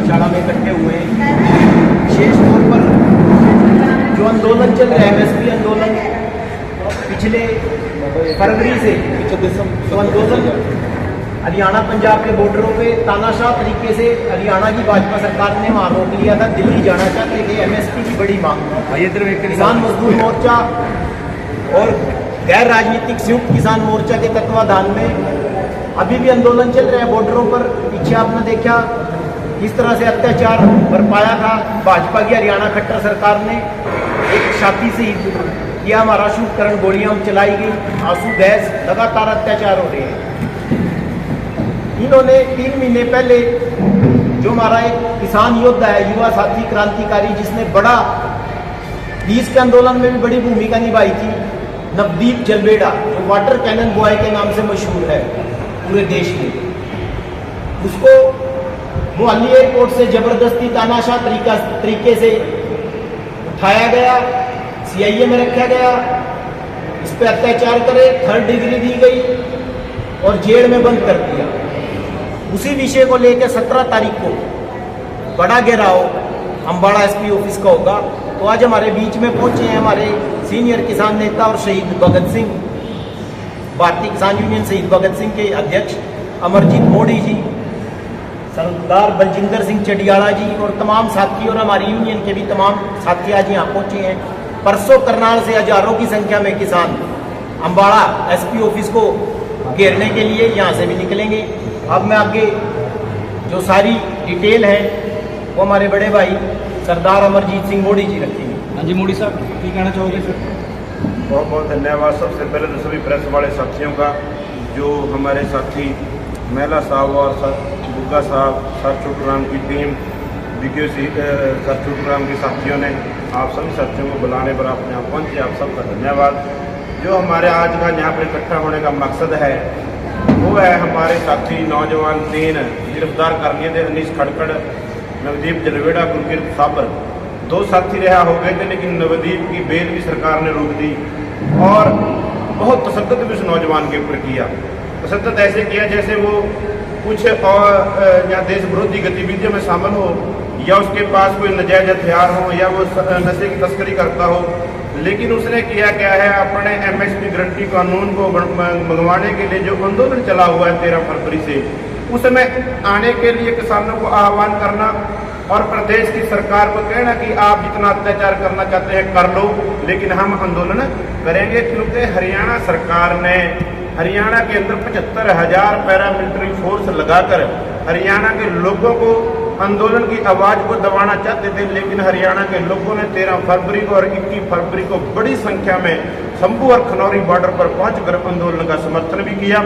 धर्मशाला में इकट्ठे हुए हैं। विशेष तौर पर जो आंदोलन चल रहा है एमएसपी आंदोलन, पिछले फरवरी से जो आंदोलन हरियाणा पंजाब के बॉर्डरों पे तानाशाह तरीके से हरियाणा की भाजपा सरकार ने वहाँ रोक लिया था। दिल्ली जाना चाहते थे, एमएसपी की बड़ी मांग। किसान मजदूर मोर्चा और गैर राजनीतिक संयुक्त किसान मोर्चा के तत्वाधान में अभी भी आंदोलन चल रहा है बॉर्डरों पर। पीछे आपने देखा किस तरह से अत्याचार बरपाया था भाजपा की हरियाणा खट्टर सरकार ने। एक छाती से किया हमारा शूटकरण, गोलियां चलाई गई, आंसू गैस, लगातार अत्याचार हो रहे हैं। इन्होंने 3 महीने पहले जो हमारा एक किसान योद्धा है, युवा साथी क्रांतिकारी, जिसने बड़ा 20 के आंदोलन में भी बड़ी भूमिका निभाई थी, नवदीप जलवेड़ा, जो वाटर कैनन बॉय के नाम से मशहूर है पूरे देश में, उसको मोहाली एयरपोर्ट से जबरदस्ती तानाशाह तरीके से उठाया गया, सीआईए में रखा गया, इस पर अत्याचार करे, 3rd डिग्री दी गई और जेल में बंद कर दिया। उसी विषय को लेकर 17 तारीख को बड़ा घेराव अम्बाड़ा एसपी ऑफिस का होगा। तो आज हमारे बीच में पहुंचे हैं हमारे सीनियर किसान नेता और शहीद भगत सिंह, भारतीय किसान यूनियन शहीद भगत सिंह के अध्यक्ष अमरजीत मोदी जी, सरदार बलजिंदर सिंह चटियाला जी और तमाम साथी, और हमारी यूनियन के भी तमाम साथी आज यहाँ पहुंचे हैं। परसों करनाल से हजारों की संख्या में किसान अम्बाड़ा एसपी ऑफिस को घेरने के लिए यहाँ से भी निकलेंगे। अब मैं आगे जो सारी डिटेल है वो हमारे बड़े भाई सरदार अमरजीत सिंह मोदी जी रखेंगे। हाँ जी, मोदी साहब क्या कहना चाहोगे सर? बहुत बहुत धन्यवाद। सबसे पहले तो सभी प्रेस वाले साथियों का, जो हमारे साथी महिला साहब और बुग्गा साहब, सर छोटूराम की टीम, सर छोटूराम के साथियों ने आप सभी साथियों को बुलाने पर आप यहाँ पहुँचे, आप सबका धन्यवाद। जो हमारे आज का यहाँ पर इकट्ठा होने का मकसद है वो है हमारे साथी नौजवान 3 गिरफ्तार कर लिए थे, अनीस खड़कड़, नवदीप जलवेड़ा, गुरकीरत साबर। 2 साथी रिहा हो गए थे, लेकिन नवदीप की बेल भी सरकार ने रोक दी और बहुत तशद्दुद भी उस नौजवान के ऊपर किया। तशद्दुद ऐसे किया जैसे वो कुछ और या देश विरोधी गतिविधियों में शामिल हो, या उसके पास कोई नाजायज हथियार हो, या वो नशे की तस्करी करता हो। लेकिन उसने किया क्या है, अपने एमएसपी गारंटी कानून को मंगवाने के लिए जो आंदोलन चला हुआ है 13 फरवरी से, उसमें आने के लिए किसानों को आह्वान करना और प्रदेश की सरकार को कहना कि आप जितना अत्याचार करना चाहते हैं कर लो, लेकिन हम आंदोलन करेंगे। क्योंकि हरियाणा सरकार ने हरियाणा के अंदर 75,000 पैरामिलिट्री फोर्स लगाकर हरियाणा के लोगों को आंदोलन की आवाज़ को दबाना चाहते थे, लेकिन हरियाणा के लोगों ने 13 फरवरी को और 21 फरवरी को बड़ी संख्या में शंभू और खनौरी बॉर्डर पर पहुंचकर आंदोलन का समर्थन भी किया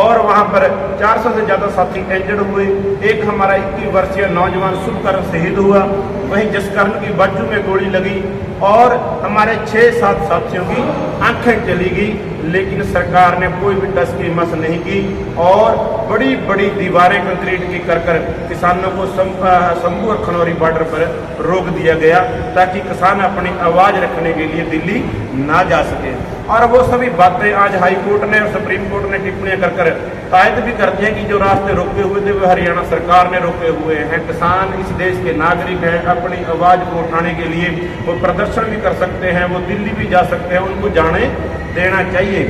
और वहां पर 400 से ज़्यादा साथी इंजर्ड हुए। एक हमारा 21 वर्षीय नौजवान शुभकर्ण शहीद हुआ, वहीं जसकर्ण की बाजू में गोली लगी और हमारे 6-7 साथियों की आंखें चली गई। लेकिन सरकार ने कोई भी टस की मस नहीं की और बड़ी बड़ी दीवारें कंक्रीट की कर किसानों को शंभू और खनौरी बॉर्डर पर रोक दिया गया, ताकि किसान अपनी आवाज़ रखने के लिए दिल्ली ना जा सके। और वो सभी बातें आज हाई कोर्ट ने और सुप्रीम कोर्ट ने टिप्पणियां कर तायद भी करते हैं कि जो रास्ते रोके हुए थे वो हरियाणा सरकार ने रोके हुए हैं। किसान इस देश के नागरिक हैं, अपनी आवाज़ को उठाने के लिए वो प्रदर्शन भी कर सकते हैं, वो दिल्ली भी जा सकते हैं, उनको जाने देना चाहिए।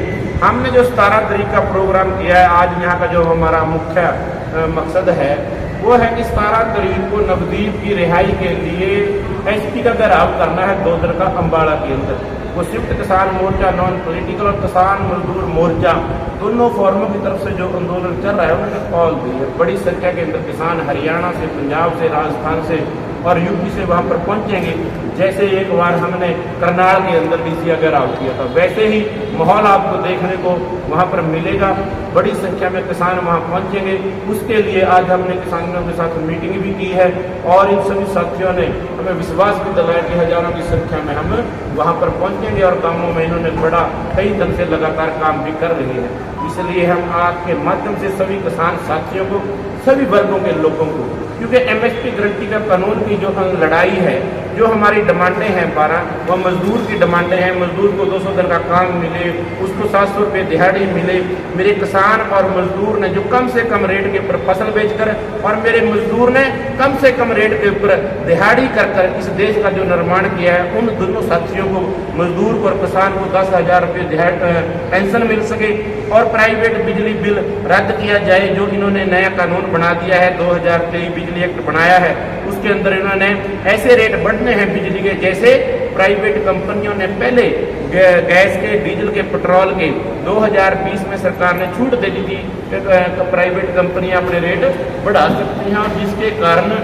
हमने जो 17 तारीख का प्रोग्राम किया है, आज यहाँ का जो हमारा मुख्य मकसद है वो है कि 17 तारीख को नवदीप की रिहाई के लिए एसपी का घेराव करना है दोदर का अम्बाड़ा के अंदर। वो संयुक्त किसान मोर्चा, नॉन पॉलिटिकल और किसान मजदूर मोर्चा, दोनों फोरमों की तरफ से जो आंदोलन चल रहा है उन्होंने कॉल दी है। बड़ी संख्या के अंदर किसान हरियाणा से, पंजाब से, राजस्थान से और यूपी से वहाँ पर पहुँचेंगे। जैसे एक बार हमने करनाल के अंदर डीसी घेराव किया था, वैसे ही माहौल आपको देखने को वहाँ पर मिलेगा। बड़ी संख्या में किसान वहाँ पहुँचेंगे। उसके लिए आज हमने किसानों के साथ मीटिंग भी की है और इन सभी साथियों ने हमें विश्वास भी दिलाया कि हजारों की संख्या में हम वहाँ पर पहुँचेंगे और कामों में इन्होंने बड़ा कई दिन से लगातार काम भी कर रहे हैं। इसलिए हम आपके माध्यम से सभी किसान साथियों को, सभी वर्गों के लोगों को, क्योंकि एमएसपी गारंटी का कानून की जो लड़ाई है जो हमारी डिमांडें हैं 12, वह मजदूर की डिमांडें हैं। मजदूर को 200 दिन का काम मिले, उसको 700 रुपये दिहाड़ी मिले। मेरे किसान और मजदूर ने जो कम से कम रेट के ऊपर फसल बेचकर और मेरे मजदूर ने कम से कम रेट के ऊपर दिहाड़ी कर इस देश का जो निर्माण किया है, उन दोनों साथियों को, मजदूर को और किसान को 10,000 रुपये पेंशन मिल सके और प्राइवेट बिजली बिल रद्द किया जाए। जो इन्होंने नया कानून बना दिया है, 2023 बिजली एक्ट बनाया है, उसके अंदर इन्होंने ऐसे रेट बढ़ने हैं बिजली के, जैसे प्राइवेट कंपनियों ने पहले गैस के, डीजल के, पेट्रोल के 2020 में सरकार ने छूट दे दी थी कि प्राइवेट कंपनियां अपने रेट बढ़ा सकती हैं, और जिसके कारण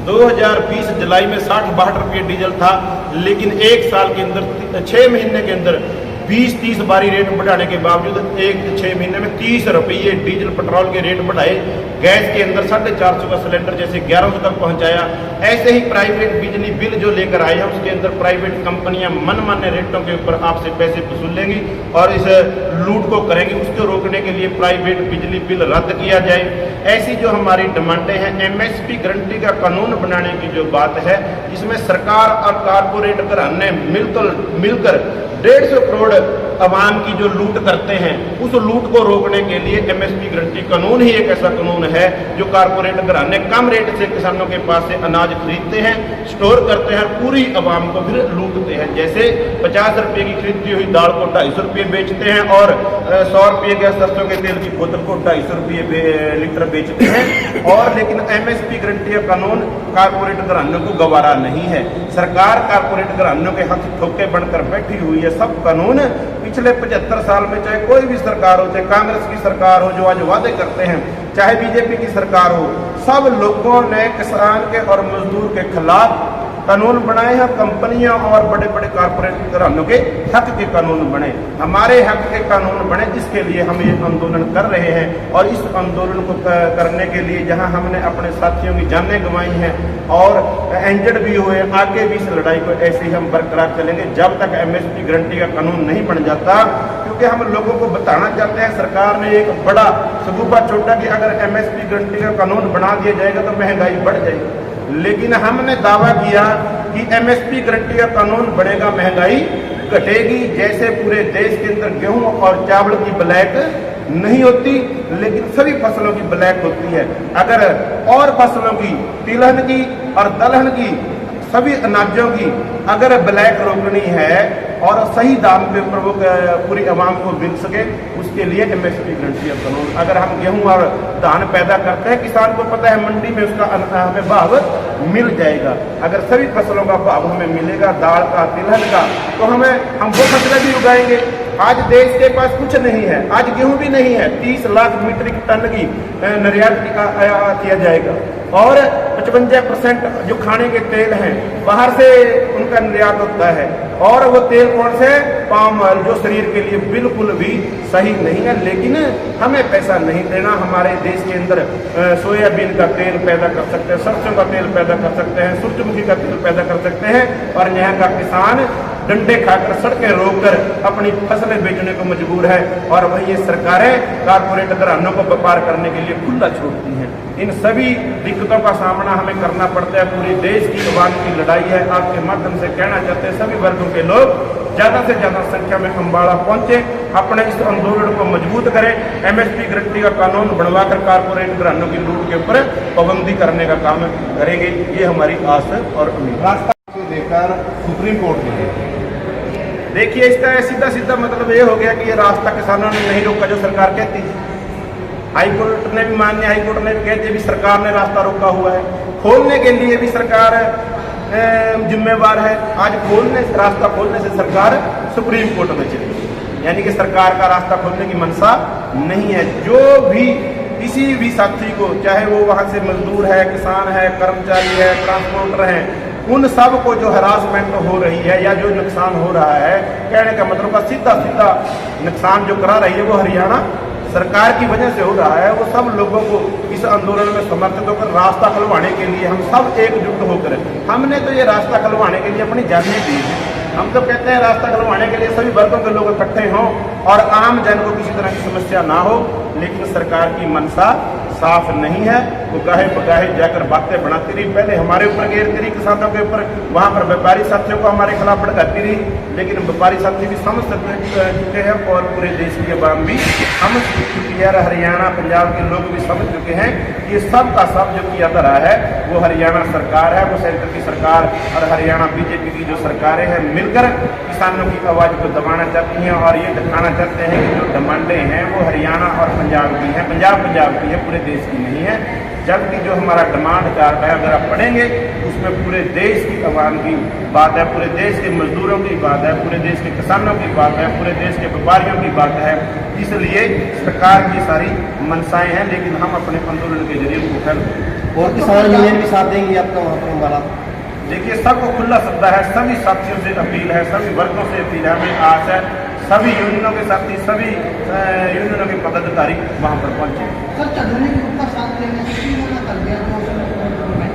2020 जुलाई में 60-62 रुपये डीजल था, लेकिन एक साल के अंदर 6 महीने के अंदर 20-30 बारी रेट बढ़ाने के बावजूद 6 महीने में 30 रुपये डीजल पेट्रोल के रेट बढ़ाए। गैस के अंदर 450 का सिलेंडर जैसे 1100 तक पहुंचाया। ऐसे ही प्राइवेट बिजली बिल जो लेकर आए हैं, उसके अंदर प्राइवेट कंपनियां मनमाने रेटों के ऊपर आपसे पैसे वसूलेंगी और इस लूट को करेंगी। उसको रोकने के लिए प्राइवेट बिजली बिल रद्द किया जाए। ऐसी जो हमारी डिमांडें हैं, MSP गारंटी का कानून बनाने की जो बात है, जिसमें सरकार और कारपोरेट घराने मिलकर 150 करोड़ आवाम की जो लूट करते हैं, उस लूट को रोकने के लिए MSP गारंटी कानून ही एक ऐसा कानून है जो कारपोरेट घराने कम रेट से किसानों के पास से अनाज खरीदते हैं, स्टोर करते हैं, पूरी आवाम को फिर लूटते हैं। जैसे 50 रुपये की खरीदती हुई दाल को 250 रुपये बेचते हैं और 100 रुपये के सरसों के तेल की बोतल को 250 रुपये लीटर बेचते हैं। और लेकिन MSP गारंटी का कानून कारपोरेट घरानों को गवारा नहीं है। सरकार कारपोरेट घरानों के हाथ ठोके बनकर बैठी हुई है। सब कानून पिछले 75 साल में, चाहे कोई भी सरकार हो, चाहे कांग्रेस की सरकार हो जो आज वादे करते हैं, चाहे बीजेपी की सरकार हो, सब लोगों ने किसान के और मजदूर के खिलाफ कानून बनाए हैं। कंपनियां और बड़े बड़े कारपोरेट घरानों के हक के कानून बने, हमारे हक के कानून बने। इसके लिए हम ये आंदोलन कर रहे हैं और इस आंदोलन को करने के लिए जहां हमने अपने साथियों की जानें गंवाई हैं और इंजर्ड भी हुए, आगे भी इस लड़ाई को ऐसे ही हम बरकरार चलेंगे जब तक MSP गारंटी का कानून नहीं बन जाता। क्योंकि हम लोगों को बताना चाहते हैं, सरकार ने एक बड़ा सबूबा छोड़ा कि अगर MSP गारंटी का कानून बना दिया जाएगा तो महंगाई बढ़ जाएगी, लेकिन हमने दावा किया कि MSP गारंटी का कानून बनेगा, महंगाई घटेगी। जैसे पूरे देश के अंदर गेहूं और चावल की ब्लैक नहीं होती, लेकिन सभी फसलों की ब्लैक होती है। अगर और फसलों की, तिलहन की और दलहन की, सभी अनाजों की अगर ब्लैक रोकनी है और सही दाम पे ऊपर वो पूरी आवाम को मिल सके, उसके लिए MSP गारंटी का कानून। अगर हम गेहूं और धान पैदा करते हैं, किसान को पता है मंडी में उसका हमें भाव मिल जाएगा। अगर सभी फसलों का भाव हमें मिलेगा, दाल का, तिलहन का, तो हम वो फसलें भी उगाएंगे। आज देश के पास कुछ नहीं है, आज गेहूं भी नहीं है। 30 लाख मीट्रिक टन की निर्यात किया जाएगा और 55% जो खाने के तेल हैं बाहर से उनका निर्यात होता है, और वो तेल कौन से, पाम ऑयल, जो शरीर के लिए बिल्कुल भी सही नहीं है। लेकिन हमें पैसा नहीं देना। हमारे देश के अंदर सोयाबीन का तेल पैदा कर सकते हैं, सरसों का तेल पैदा कर सकते हैं, सूरजमुखी का तेल पैदा कर सकते हैं, और यहाँ का किसान डंडे खाकर, सड़कें रोककर अपनी फसलें बेचने को मजबूर है। और वही ये सरकारें कारपोरेट घरानों को व्यापार करने के लिए खुला छोड़ती हैं। इन सभी दिक्कतों का सामना हमें करना पड़ता है। पूरे देश की आवाम की लड़ाई है। आपके माध्यम से कहना चाहते हैं, सभी वर्गों के लोग ज़्यादा से ज़्यादा संख्या में अम्बाड़ा पहुंचे, अपने इस आंदोलन को मजबूत करें। MSP गारंटी का कानून बनवाकर कारपोरेट घरानों की लूट के ऊपर पाबंदी करने का काम करेंगे। ये हमारी आस और उम्मीद। रास्ता लेकर सुप्रीम कोर्ट में देखिए, इसका सीधा सीधा मतलब ये हो गया कि ये रास्ता किसानों ने नहीं रोका जो सरकार कहती थी। हाईकोर्ट ने भी, माननीय हाईकोर्ट ने भी कहते भी सरकार ने रास्ता रोका हुआ है। खोलने के लिए भी सरकार जिम्मेवार है। आज रास्ता खोलने से सरकार सुप्रीम कोर्ट में चली गई, यानी कि सरकार का रास्ता खोलने की मंशा नहीं है। जो भी किसी भी साथी को, चाहे वो वहाँ से मजदूर है, किसान है, कर्मचारी है, ट्रांसपोर्टर है, उन सब को जो हरासमेंट हो रही है या जो नुकसान हो रहा है, कहने का मतलब का सीधा सीधा नुकसान जो करा रही है वो हरियाणा सरकार की वजह से हो रहा है। वो सब लोगों को इस आंदोलन में समर्थित होकर रास्ता खुलवाने के लिए हम सब एकजुट होकर, हमने तो ये रास्ता खुलवाने के लिए अपनी जानें दी है। हम तो कहते हैं रास्ता खुलवाने के लिए सभी वर्गों के लोग इकट्ठे हों और आम जन को किसी तरह की समस्या ना हो, लेकिन सरकार की मंशा साफ नहीं है। वो गाहे बगाहे जाकर बातें बनाती रही, पहले हमारे ऊपर घेरती रही किसानों के ऊपर, वहाँ पर व्यापारी साथियों को हमारे खिलाफ भड़काती रही, लेकिन व्यापारी साथी भी समझ चुके हैं और पूरे देश की आवाम भी समझ चुकी है, हरियाणा पंजाब के लोग भी समझ चुके हैं कि ये सब का सब जो किया जा रहा है वो हरियाणा सरकार है, वो सेंटर की सरकार और हरियाणा बीजेपी की जो सरकारें हैं मिलकर किसानों की आवाज़ को दबाना चाहती हैं और ये दिखाना चाहते हैं कि जो डिमांडें हैं वो हरियाणा और पंजाब की हैं, पंजाब की है, पूरे देश की नहीं है। जबकि जो हमारा डिमांड कार्ड है अगर आप पढ़ेंगे उसमें पूरे देश की आवाम की बात है, पूरे देश के मजदूरों की बात है, पूरे देश के किसानों की बात है, पूरे देश के व्यापारियों की बात है। इसलिए सरकार की सारी मनसाएं हैं, लेकिन हम अपने आंदोलन के जरिए उनको फैल और किसान यूनियन भी साथ देंगी आपका वहाँ पर हमारा? देखिए, सबको खुला सत्ता है, सभी साथियों से अपील है, सभी वर्गों से अपील है, हमें आस है सभी यूनियनों के साथी, सभी यूनियनों के पदाधिकारी वहाँ पर पहुँचे।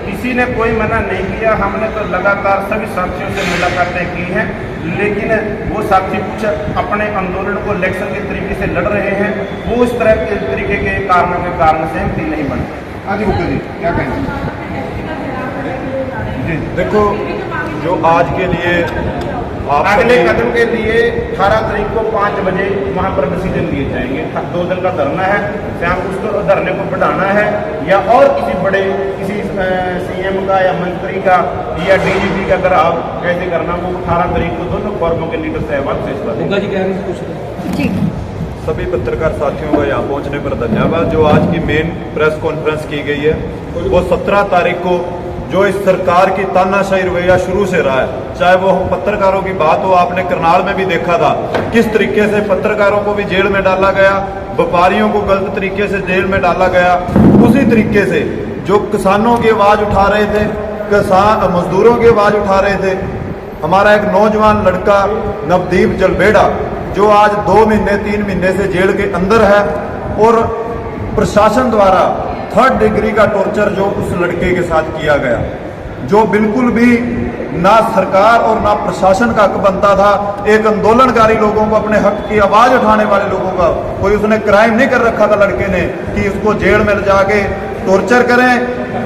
किसी ने कोई मना नहीं किया, हमने तो लगातार सभी साथियों से मुलाकातें की हैं, लेकिन वो साथी कुछ अपने आंदोलन को इलेक्शन के तरीके से लड़ रहे हैं, वो इस तरह के तरीके के कारणों के कारण सहमति नहीं बन रही। आगे मुख्य जी क्या कहेंगे? देखो, जो आज के लिए अगले कदम के लिए 18 तारीख को 5 बजे वहाँ पर डिसीजन लिए जाएंगे। 2 दिन का धरना है, शाम उसको धरने को बढ़ाना है या और किसी बड़े किसी सीएम का या मंत्री का या डीजीपी का अगर आप कैसे करना, वो 18 तारीख को दोनों फॉर्मों के लीडर साहब से इस पर जी कह रहे हैं कुछ। सभी पत्रकार साथियों का यहाँ पहुँचने पर धन्यवाद। जो आज की मेन प्रेस कॉन्फ्रेंस की गई है वो 17 तारीख को जो इस सरकार की तानाशाही रवैया शुरू से रहा है, चाहे वो पत्रकारों की बात हो, आपने करनाल में भी देखा था किस तरीके से पत्रकारों को भी जेल में डाला गया, व्यापारियों को गलत तरीके से जेल में डाला गया। उसी तरीके से जो किसानों की आवाज उठा रहे थे, किसान मजदूरों की आवाज उठा रहे थे, हमारा एक नौजवान लड़का नवदीप जलबेड़ा जो आज 2 महीने 3 महीने से जेल के अंदर है और प्रशासन द्वारा 3rd डिग्री का टॉर्चर जो उस लड़के के साथ किया गया, जो बिल्कुल भी ना सरकार और ना प्रशासन का हक बनता था। एक आंदोलनकारी लोगों को, अपने हक की आवाज उठाने वाले लोगों का कोई उसने क्राइम नहीं कर रखा था लड़के ने कि उसको जेल में ले जाके टॉर्चर करें,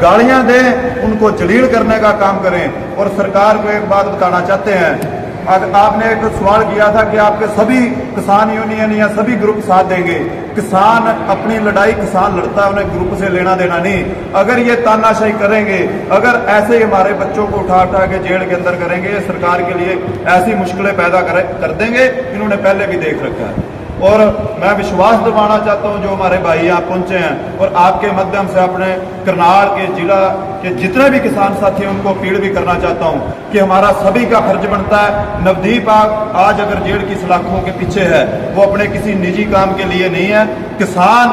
गालियां दें, उनको जलील करने का काम करें। और सरकार को एक बात बताना चाहते हैं, आपने एक सवाल किया था कि आपके सभी किसान यूनियन या सभी ग्रुप साथ देंगे। किसान अपनी लड़ाई किसान लड़ता है, उन्हें ग्रुप से लेना देना नहीं। अगर ये तानाशाही करेंगे, अगर ऐसे ही हमारे बच्चों को उठा उठा के जेल के अंदर करेंगे, ये सरकार के लिए ऐसी मुश्किलें पैदा कर देंगे, इन्होंने पहले भी देख रखा है। और मैं विश्वास दिलाना चाहता हूं जो हमारे भाई यहाँ पहुंचे हैं और आपके माध्यम से अपने करनाल के जिला के जितने भी किसान साथी हैं उनको अपील भी करना चाहता हूं कि हमारा सभी का फर्ज बनता है। नवदीप आज अगर जेल की सलाखों के पीछे है, वो अपने किसी निजी काम के लिए नहीं है, किसान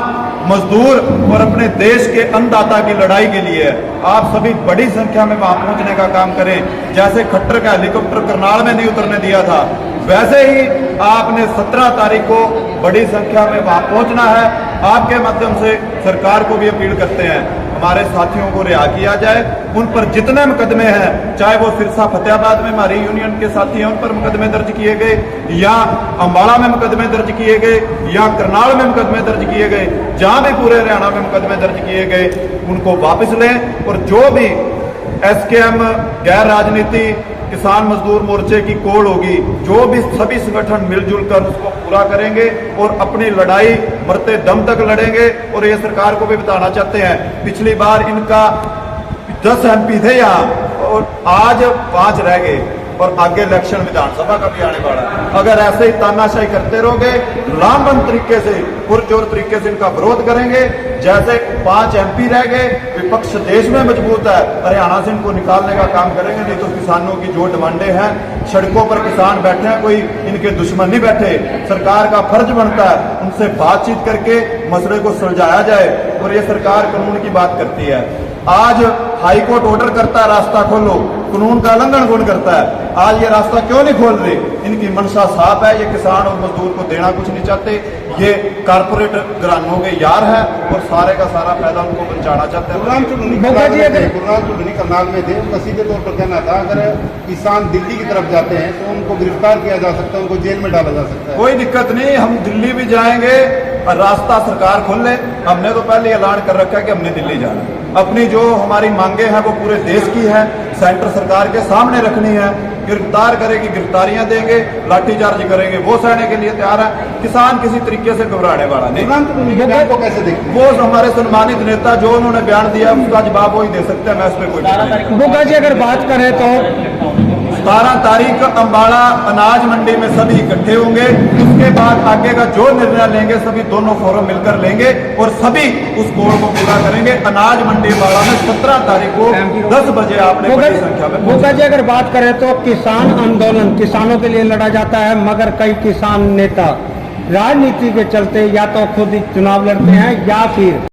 मजदूर और अपने देश के अन्नदाता की लड़ाई के लिए है। आप सभी बड़ी संख्या में वहां पहुंचने का काम करें। जैसे खट्टर का हेलीकॉप्टर करनाल में नहीं उतरने दिया था, वैसे ही आपने 17 तारीख को बड़ी संख्या में वहां पहुंचना है। आपके माध्यम से सरकार को भी अपील करते हैं हमारे साथियों को रिहा किया जाए। उन पर जितने मुकदमे हैं, चाहे वो सिरसा फतेहाबाद में हमारी यूनियन के साथी हैं उन पर मुकदमे दर्ज किए गए, या अम्बाड़ा में मुकदमे दर्ज किए गए, या करनाल में मुकदमे दर्ज किए गए, जहां भी पूरे हरियाणा में मुकदमे दर्ज किए गए, उनको वापस लें। और जो भी SKM गैर राजनीति किसान मजदूर मोर्चे की कोड होगी, जो भी सभी संगठन मिलजुल कर उसको पूरा करेंगे और अपनी लड़ाई मरते दम तक लड़ेंगे। और ये सरकार को भी बताना चाहते हैं, पिछली बार इनका 10 MP थे यहाँ और आज 5 रह गए और आगे इलेक्शन विधानसभा का भी आने वाला है। अगर ऐसे ही तानाशाही करते रहोगे, लामबंद तरीके से पुरजोर तरीके से इनका विरोध करेंगे। जैसे 5 MP रह गए, विपक्ष देश में मजबूत है, हरियाणा से इनको निकालने का काम करेंगे। नहीं तो किसानों की जो डिमांडें हैं, सड़कों पर किसान बैठे हैं, कोई इनके दुश्मन नहीं बैठे। सरकार का फर्ज बनता है उनसे बातचीत करके मसले को सुलझाया जाए। और ये सरकार कानून की बात करती है। आज हाईकोर्ट ऑर्डर करता है रास्ता खोलो, कानून का उल्लंघन कौन करता है? आज ये रास्ता क्यों नहीं खोल रहे? इनकी मंशा साफ है, ये किसान और मजदूर को देना कुछ नहीं चाहते, ये कारपोरेट घरानों के यार है और सारे का सारा फायदा उनको पहुंचाना चाहते गुरुग्राम हैं। चुननी करनाल में थे, उनका सीधे तौर पर कहना था अगर किसान दिल्ली की तरफ जाते हैं तो उनको गिरफ्तार किया जा सकता है, उनको जेल में डाला जा सकता है। कोई दिक्कत नहीं, हम दिल्ली भी जाएंगे और रास्ता सरकार खोल ले। हमने तो पहले ऐलान कर रखा है कि हमने दिल्ली जाना है। अपनी जो हमारी मांगे हैं वो पूरे देश की है, सेंटर सरकार के सामने रखनी है। गिरफ्तार करेगी, गिरफ्तारियां देंगे, लाठीचार्ज करेंगे, वो सहने के लिए तैयार है। किसान किसी तरीके से घबराने वाला नहीं। गुरुग्राम को कैसे देखते हैं? वो हमारे सम्मानित नेता जो उन्होंने बयान दिया उसका जवाब वही दे सकते हैं, मैं उस पर कोई टिप्पणी नहीं। बुग्गा जी अगर बात करें तो 17 तारीख अम्बाड़ा अनाज मंडी में सभी इकट्ठे होंगे। उसके बाद आगे का जो निर्णय लेंगे सभी दोनों फोरम मिलकर लेंगे और सभी उस कोड को पूरा करेंगे। अनाज मंडी अम्बाड़ा में 17 तारीख को 10 बजे आपने बड़ी संख्या में बुग्गा जी अगर बात करें तो किसान आंदोलन किसानों के लिए लड़ा जाता है, मगर कई किसान नेता राजनीति के चलते या तो खुद ही चुनाव लड़ते हैं या फिर